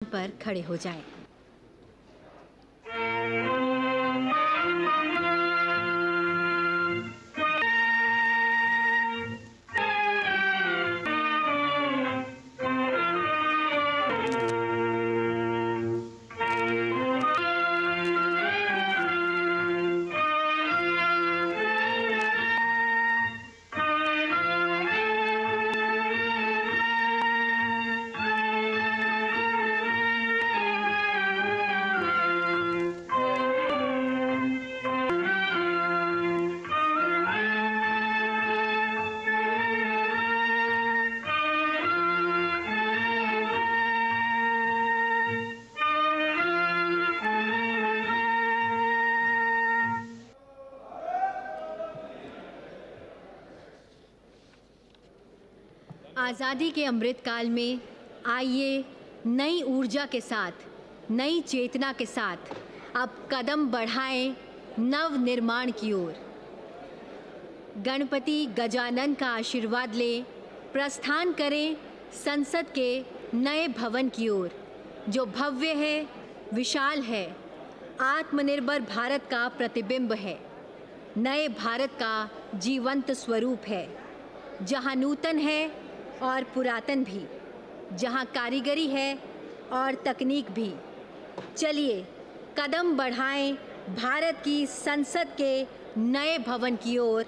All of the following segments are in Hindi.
पर खड़े हो जाएं। आज़ादी के अमृत काल में आइए नई ऊर्जा के साथ, नई चेतना के साथ अब कदम बढ़ाएं नव निर्माण की ओर। गणपति गजानन का आशीर्वाद लें, प्रस्थान करें संसद के नए भवन की ओर, जो भव्य है, विशाल है, आत्मनिर्भर भारत का प्रतिबिंब है, नए भारत का जीवंत स्वरूप है, जहां नूतन है और पुरातन भी, जहां कारीगरी है और तकनीक भी। चलिए कदम बढ़ाएं भारत की संसद के नए भवन की ओर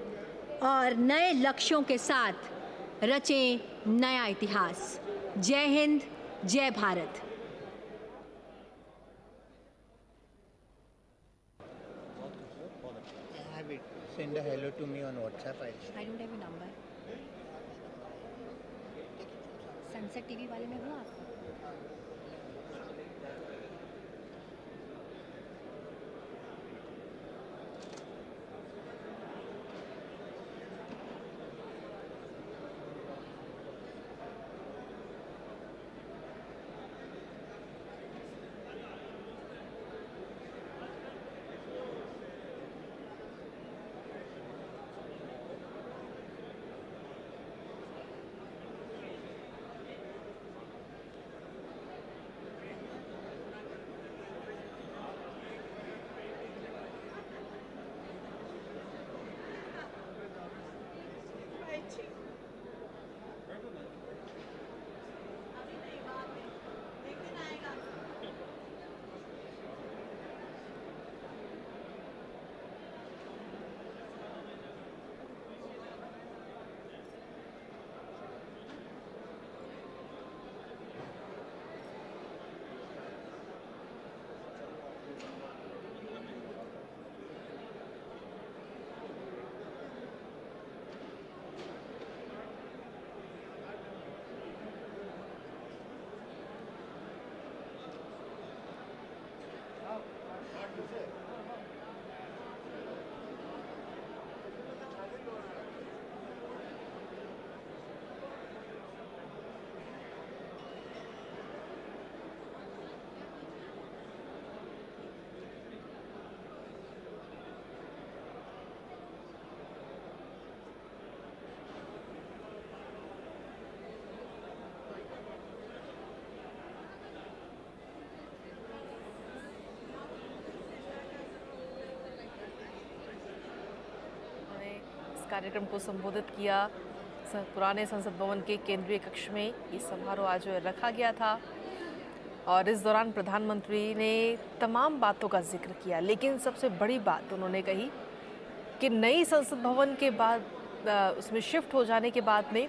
और नए लक्ष्यों के साथ रचें नया इतिहास। जय हिंद, जय Bharat. Have it. Send a hello to me on WhatsApp. I don't have a number. Sunset TV वाले में हूँ आप? कार्यक्रम को संबोधित किया। पुराने संसद भवन के केंद्रीय कक्ष में ये समारोह आज रखा गया था और इस दौरान प्रधानमंत्री ने तमाम बातों का जिक्र किया, लेकिन सबसे बड़ी बात उन्होंने कही कि नई संसद भवन के बाद उसमें शिफ्ट हो जाने के बाद में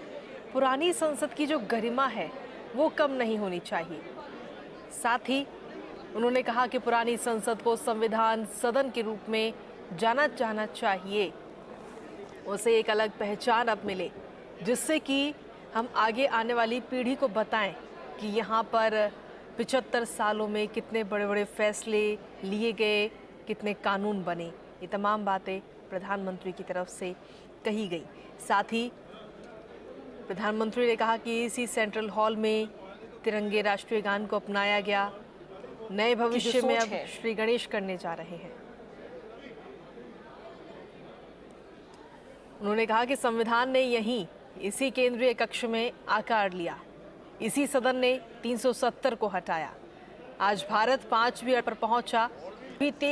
पुरानी संसद की जो गरिमा है वो कम नहीं होनी चाहिए। साथ ही उन्होंने कहा कि पुरानी संसद को संविधान सदन के रूप में जाना जाना चाहिए, उसे एक अलग पहचान अब मिले, जिससे कि हम आगे आने वाली पीढ़ी को बताएं कि यहाँ पर 75 सालों में कितने बड़े बड़े फैसले लिए गए, कितने कानून बने। ये तमाम बातें प्रधानमंत्री की तरफ से कही गई। साथ ही प्रधानमंत्री ने कहा कि इसी सेंट्रल हॉल में तिरंगे राष्ट्रीय गान को अपनाया गया। नए भविष्य में अब श्री गणेश करने जा रहे हैं। उन्होंने कहा कि संविधान ने यहीं इसी केंद्रीय कक्ष में आकार लिया, इसी सदन ने 370 को हटाया, आज भारत 5वीं अड़ पर पहुंचा। भी तेजी